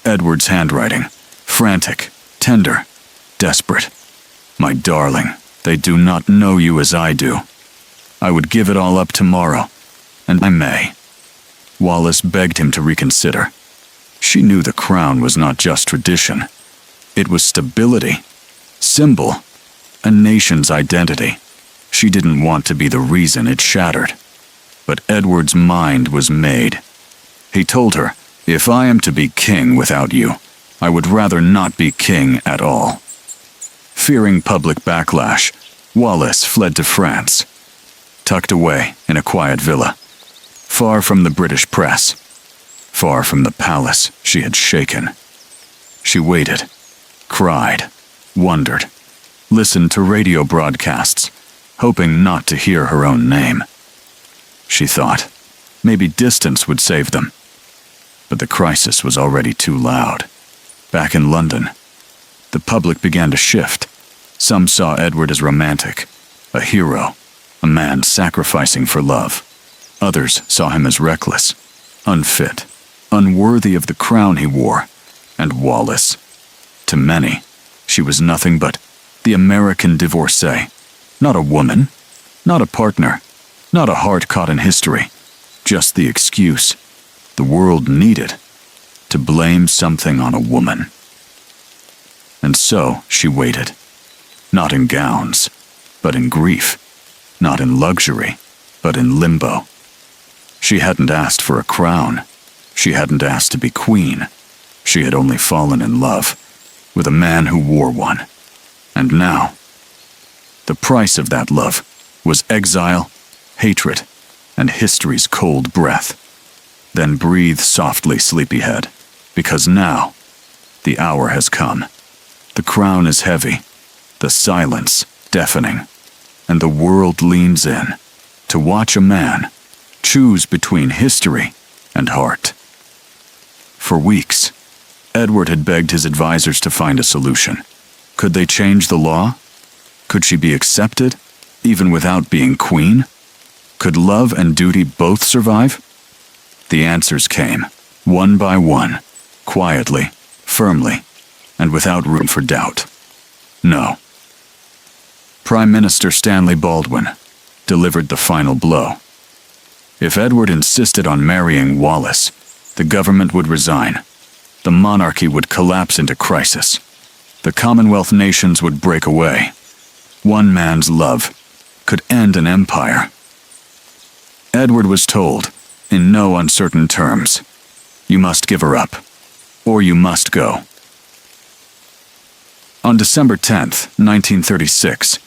Edward's handwriting, frantic, tender, desperate. "My darling, they do not know you as I do. I would give it all up tomorrow, and I may." Wallace begged him to reconsider. She knew the crown was not just tradition. It was stability, symbol, a nation's identity. She didn't want to be the reason it shattered. But Edward's mind was made. He told her, "If I am to be king without you, I would rather not be king at all." Fearing public backlash, Wallace fled to France, tucked away in a quiet villa, far from the British press, far from the palace she had shaken. She waited, cried, wondered, listened to radio broadcasts, hoping not to hear her own name. She thought, maybe distance would save them. But the crisis was already too loud. Back in London, the public began to shift. Some saw Edward as romantic, a hero, a man sacrificing for love. Others saw him as reckless, unfit, unworthy of the crown he wore. And Wallace, to many, she was nothing but the American divorcee. Not a woman, not a partner, not a heart caught in history, just the excuse the world needed to blame something on a woman. And so she waited, not in gowns, but in grief, not in luxury, but in limbo. She hadn't asked for a crown. She hadn't asked to be queen. She had only fallen in love with a man who wore one. And now, the price of that love was exile, hatred, and history's cold breath. Then breathe softly, sleepyhead, because now the hour has come. The crown is heavy, the silence deafening, and the world leans in to watch a man choose between history and heart. For weeks, Edward had begged his advisors to find a solution. Could they change the law? Could she be accepted, even without being queen? Could love and duty both survive? The answers came, one by one, quietly, firmly, and without room for doubt. No. Prime Minister Stanley Baldwin delivered the final blow. If Edward insisted on marrying Wallace, the government would resign. The monarchy would collapse into crisis. The Commonwealth nations would break away. One man's love could end an empire. Edward was told, in no uncertain terms, you must give her up, or you must go. On December 10th, 1936,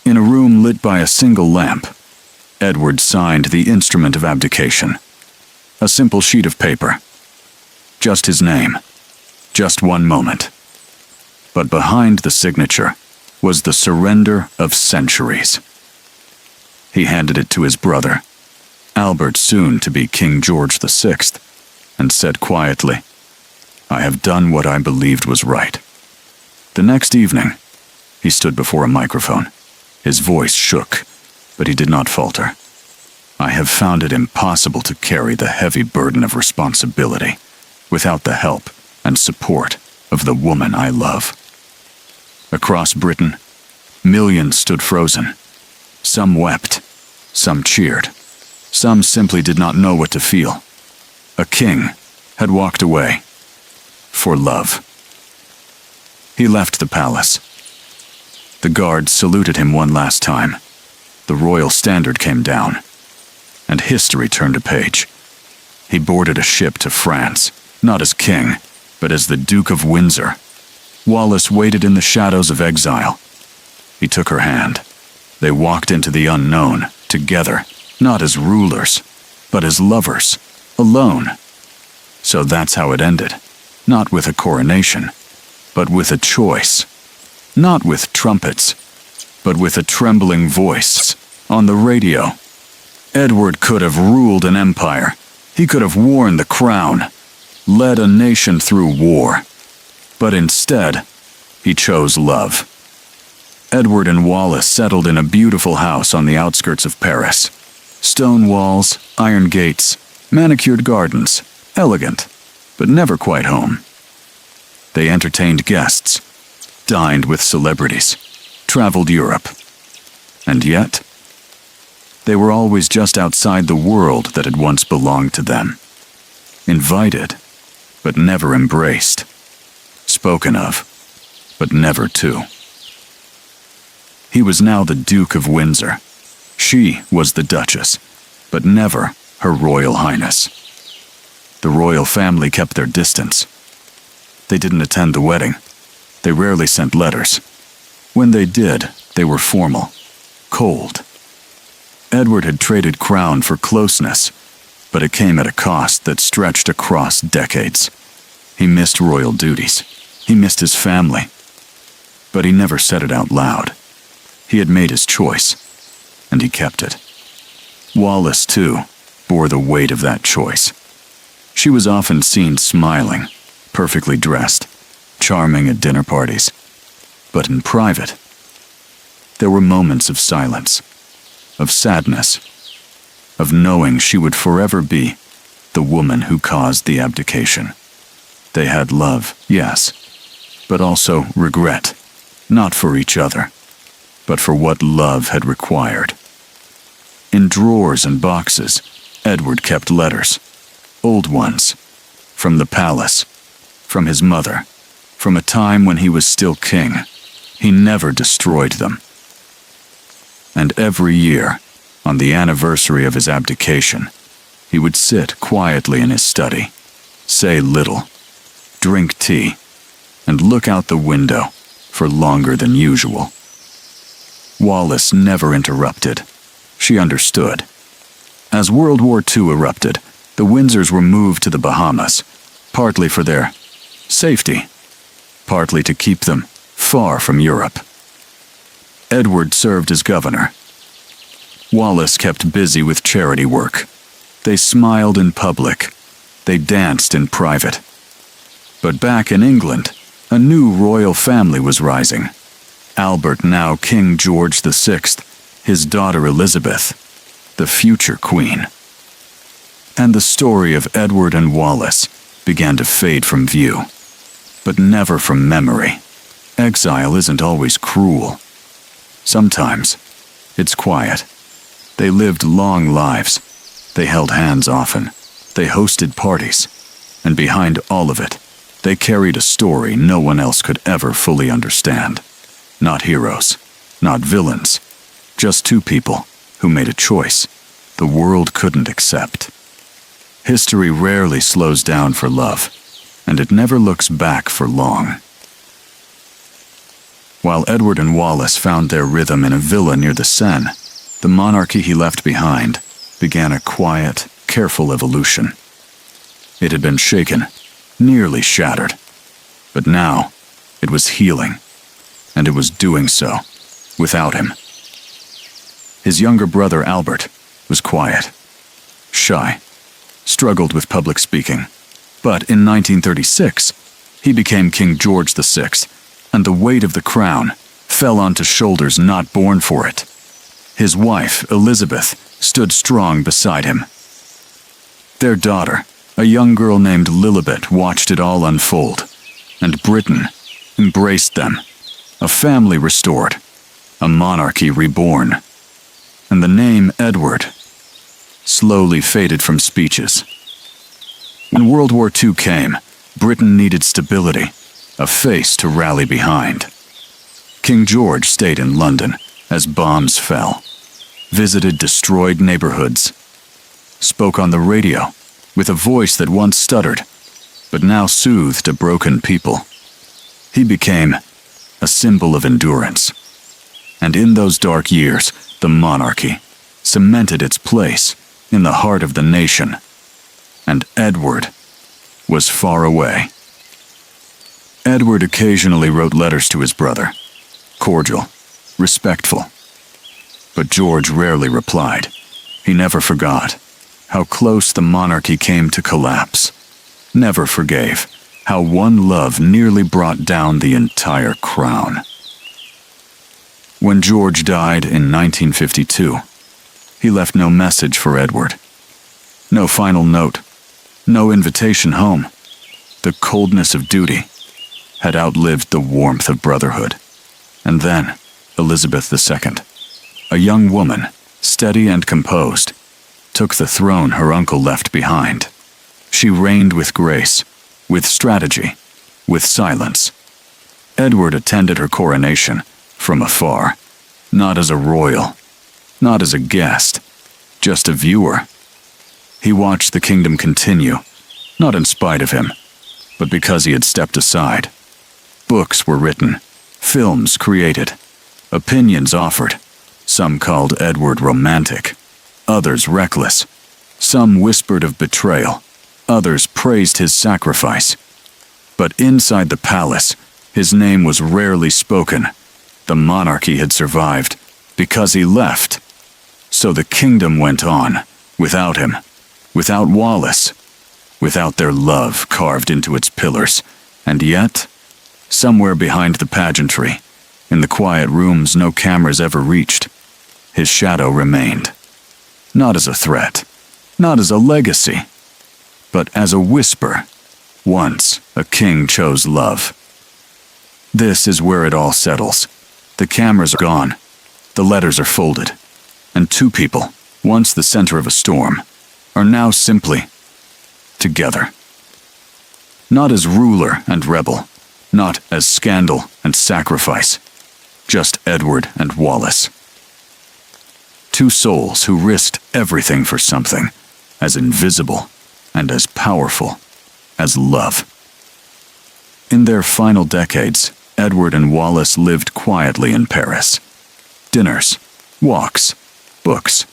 in a room lit by a single lamp, Edward signed the instrument of abdication. A simple sheet of paper. Just his name. Just one moment. But behind the signature was the surrender of centuries. He handed it to his brother, Albert, soon to be King George VI, and said quietly, I have done what I believed was right. The next evening, he stood before a microphone. His voice shook, but he did not falter. I have found it impossible to carry the heavy burden of responsibility without the help and support of the woman I love. Across Britain, millions stood frozen. Some wept, some cheered, some simply did not know what to feel. A king had walked away for love. He left the palace. The guards saluted him one last time. The royal standard came down, and history turned a page. He boarded a ship to France, not as king, but as the Duke of Windsor. Wallace waited in the shadows of exile. He took her hand. They walked into the unknown, together, not as rulers, but as lovers, alone. So that's how it ended. Not with a coronation, but with a choice. Not with trumpets, but with a trembling voice on the radio. Edward could have ruled an empire. He could have worn the crown, led a nation through war. But instead, he chose love. Edward and Wallace settled in a beautiful house on the outskirts of Paris. Stone walls, iron gates, manicured gardens, elegant, but never quite home. They entertained guests, dined with celebrities, traveled Europe. And yet, they were always just outside the world that had once belonged to them. Invited, but never embraced. Spoken of, but never to. He was now the Duke of Windsor. She was the Duchess, but never Her Royal Highness. The royal family kept their distance. They didn't attend the wedding. They rarely sent letters. When they did, they were formal, cold. Edward had traded crown for closeness, but it came at a cost that stretched across decades. He missed royal duties. He missed his family. But he never said it out loud. He had made his choice, and he kept it. Wallace, too, bore the weight of that choice. She was often seen smiling, perfectly dressed, charming at dinner parties. But in private, there were moments of silence, of sadness, of knowing she would forever be the woman who caused the abdication. They had love, yes, but also regret, not for each other, but for what love had required. In drawers and boxes, Edward kept letters, old ones, from the palace, from his mother, from a time when he was still king. He never destroyed them. And every year, on the anniversary of his abdication, he would sit quietly in his study, say little, drink tea, and look out the window for longer than usual. Wallis never interrupted. She understood. As World War II erupted, the Windsors were moved to the Bahamas, partly for their safety, partly to keep them far from Europe. Edward served as governor. Wallis kept busy with charity work. They smiled in public. They danced in private. But back in England, a new royal family was rising. Albert, now King George VI, his daughter Elizabeth, the future queen. And the story of Edward and Wallis began to fade from view, but never from memory. Exile isn't always cruel. Sometimes it's quiet. They lived long lives. They held hands often. They hosted parties. And behind all of it, they carried a story no one else could ever fully understand. Not heroes, not villains, just two people who made a choice the world couldn't accept. History rarely slows down for love, and it never looks back for long. While Edward and Wallis found their rhythm in a villa near the Seine, the monarchy he left behind began a quiet, careful evolution. It had been shaken, nearly shattered, but now it was healing, and it was doing so without him. His younger brother Albert was quiet, shy, struggled with public speaking, but in 1936 he became King George VI, and the weight of the crown fell onto shoulders not born for it. His wife, Elizabeth, stood strong beside him. Their daughter, a young girl named Lilibet, watched it all unfold, and Britain embraced them, a family restored, a monarchy reborn, and the name Edward slowly faded from speeches. When World War II came, Britain needed stability, a face to rally behind. King George stayed in London as bombs fell, visited destroyed neighborhoods, spoke on the radio with a voice that once stuttered, but now soothed a broken people. He became a symbol of endurance. And in those dark years, the monarchy cemented its place in the heart of the nation. And Edward was far away. Edward occasionally wrote letters to his brother, cordial, respectful. But George rarely replied. He never forgot how close the monarchy came to collapse, never forgave how one love nearly brought down the entire crown. When George died in 1952, he left no message for Edward. No final note, no invitation home. The coldness of duty had outlived the warmth of brotherhood. And then, Elizabeth II, a young woman, steady and composed, took the throne her uncle left behind. She reigned with grace, with strategy, with silence. Edward attended her coronation from afar, not as a royal, not as a guest, just a viewer. He watched the kingdom continue, not in spite of him, but because he had stepped aside. Books were written, films created, opinions offered. Some called Edward romantic, others reckless. Some whispered of betrayal, others praised his sacrifice. But inside the palace, his name was rarely spoken. The monarchy had survived because he left. So the kingdom went on, without him, without Wallis, without their love carved into its pillars. And yet, somewhere behind the pageantry, In the quiet rooms no cameras ever reached, his shadow remained. Not as a threat, not as a legacy, but as a whisper. Once, a king chose love. This is where it all settles. The cameras are gone, the letters are folded, and two people, once the center of a storm, are now simply together. Not as ruler and rebel, not as scandal and sacrifice, just Edward and Wallace. Two souls who risked everything for something as invisible and as powerful as love. In their final decades, Edward and Wallace lived quietly in Paris. Dinners, walks, books,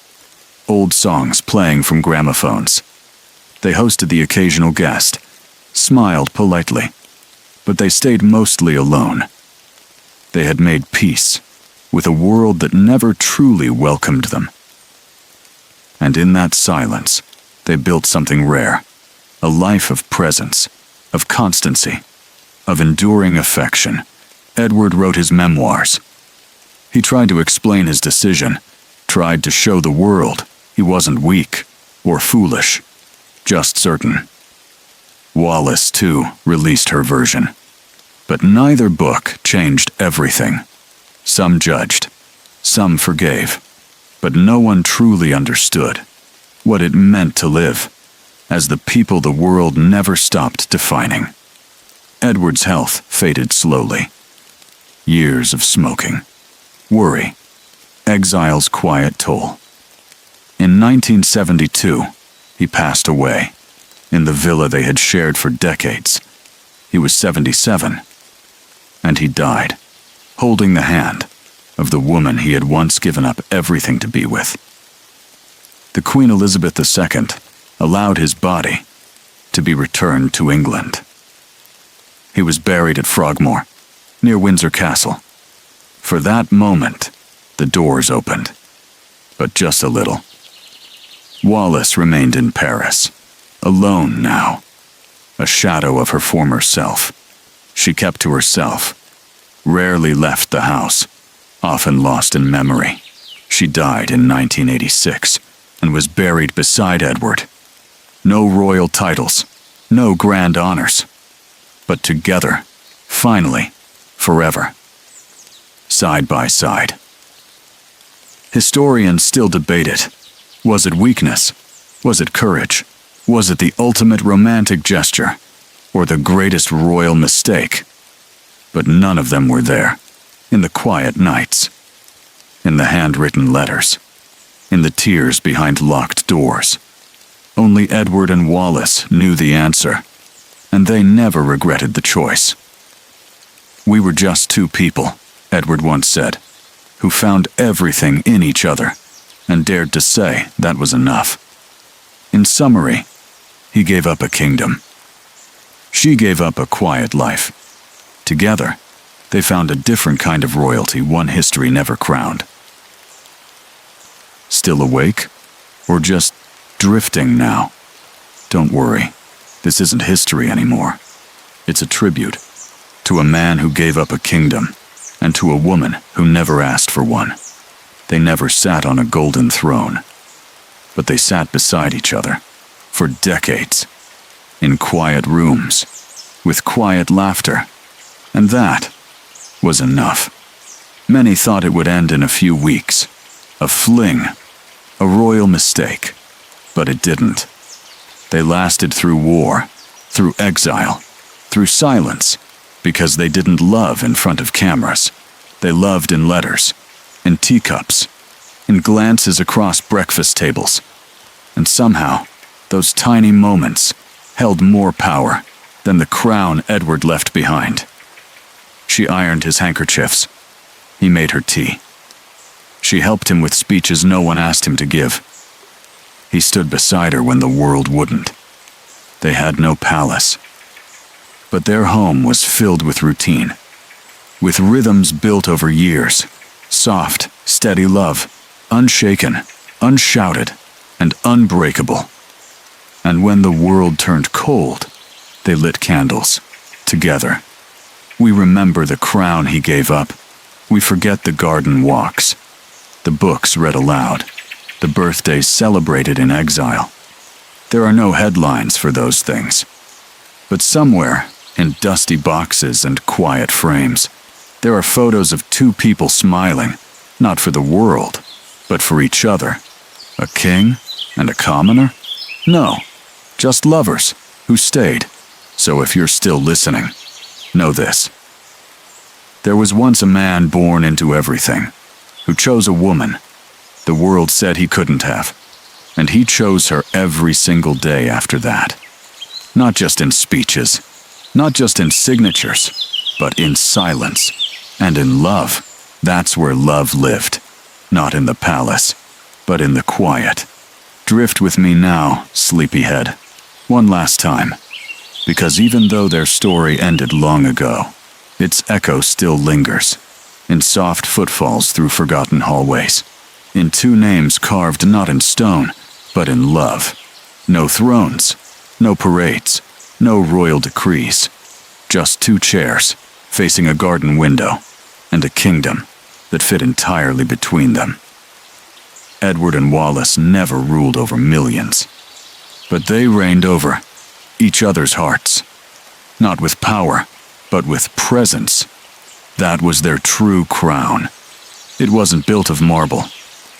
old songs playing from gramophones. They hosted the occasional guest, smiled politely, but they stayed mostly alone. They had made peace with a world that never truly welcomed them. And in that silence, they built something rare, a life of presence, of constancy, of enduring affection. Edward wrote his memoirs. He tried to explain his decision, tried to show the world he wasn't weak or foolish, just certain. Wallace, too, released her version. But neither book changed everything. Some judged, some forgave, but no one truly understood what it meant to live as the people the world never stopped defining. Edward's health faded slowly. Years of smoking, worry, exile's quiet toll. In 1972, he passed away in the villa they had shared for decades. He was 77, and he died, holding the hand of the woman he had once given up everything to be with. The Queen Elizabeth II allowed his body to be returned to England. He was buried at Frogmore, near Windsor Castle. For that moment, the doors opened, but just a little. Wallace remained in Paris, alone now, a shadow of her former self. She kept to herself, rarely left the house, often lost in memory. She died in 1986 and was buried beside Edward. No royal titles, no grand honors, but together, finally, forever, side by side. Historians still debate it. Was it weakness? Was it courage? Was it the ultimate romantic gesture? Or the greatest royal mistake? But none of them were there, in the quiet nights, in the handwritten letters, in the tears behind locked doors. Only Edward and Wallace knew the answer, and they never regretted the choice. "We were just two people," Edward once said, "who found everything in each other and dared to say that was enough." In summary, he gave up a kingdom. She gave up a quiet life. Together, they found a different kind of royalty one history never crowned. Still awake? Or just drifting now? Don't worry, this isn't history anymore. It's a tribute to a man who gave up a kingdom and to a woman who never asked for one. They never sat on a golden throne, but they sat beside each other for decades, in quiet rooms, with quiet laughter, and that was enough. Many thought it would end in a few weeks, a fling, a royal mistake, but it didn't. They lasted through war, through exile, through silence, because they didn't love in front of cameras. They loved in letters, in teacups, in glances across breakfast tables. And somehow, those tiny moments held more power than the crown Edward left behind. She ironed his handkerchiefs. He made her tea. She helped him with speeches no one asked him to give. He stood beside her when the world wouldn't. They had no palace, but their home was filled with routine, with rhythms built over years, soft, steady love, unshaken, unshouted, and unbreakable. And when the world turned cold, they lit candles, together. We remember the crown he gave up. We forget the garden walks, the books read aloud, the birthdays celebrated in exile. There are no headlines for those things. But somewhere, in dusty boxes and quiet frames, there are photos of two people smiling, not for the world, but for each other. A king and a commoner? No, just lovers who stayed. So if you're still listening, know this. There was once a man born into everything, who chose a woman. The world said he couldn't have, and he chose her every single day after that. Not just in speeches, not just in signatures, but in silence and in love. That's where love lived, not in the palace, but in the quiet. Drift with me now, sleepyhead, one last time, because even though their story ended long ago, its echo still lingers, in soft footfalls through forgotten hallways, in two names carved not in stone, but in love. No thrones, no parades, no royal decrees, just two chairs facing a garden window and a kingdom that fit entirely between them. Edward and Wallace never ruled over millions, but they reigned over each other's hearts, not with power, but with presence. That was their true crown. It wasn't built of marble.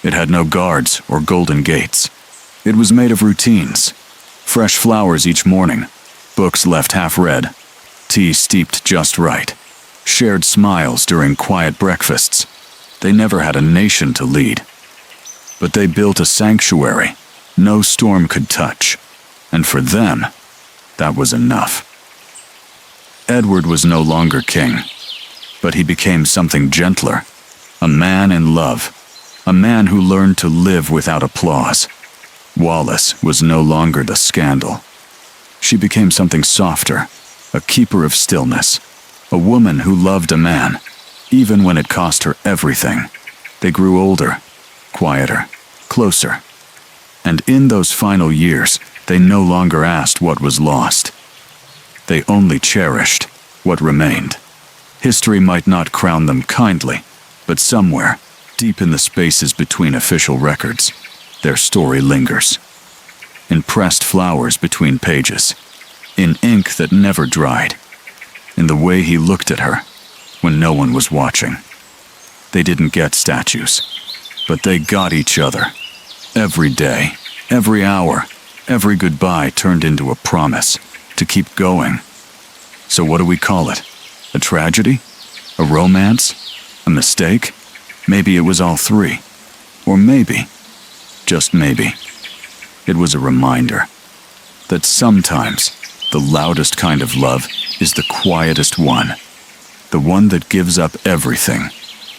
It had no guards or golden gates. It was made of routines. Fresh flowers each morning, books left half-read, tea steeped just right, shared smiles during quiet breakfasts. They never had a nation to lead, but they built a sanctuary no storm could touch, and for them, that was enough. Edward was no longer king, but he became something gentler, a man in love, a man who learned to live without applause. Wallace was no longer the scandal. She became something softer, a keeper of stillness, a woman who loved a man, even when it cost her everything. They grew older, quieter, closer. And in those final years, they no longer asked what was lost. They only cherished what remained. History might not crown them kindly, but somewhere, deep in the spaces between official records, their story lingers. In pressed flowers between pages, in ink that never dried, in the way he looked at her when no one was watching. They didn't get statues, but they got each other. Every day, every hour, every goodbye turned into a promise to keep going. So what do we call it? A tragedy? A romance? A mistake? Maybe it was all three. Or maybe, just maybe, it was a reminder that sometimes the loudest kind of love is the quietest one. The one that gives up everything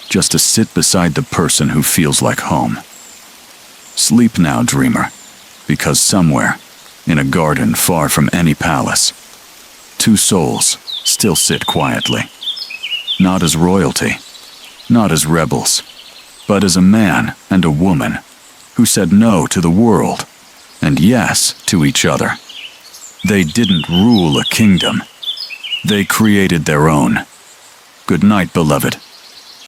just to sit beside the person who feels like home. Sleep now, dreamer, because somewhere, in a garden far from any palace, two souls still sit quietly. Not as royalty, not as rebels, but as a man and a woman who said no to the world and yes to each other. They didn't rule a kingdom. They created their own. Good night, beloved.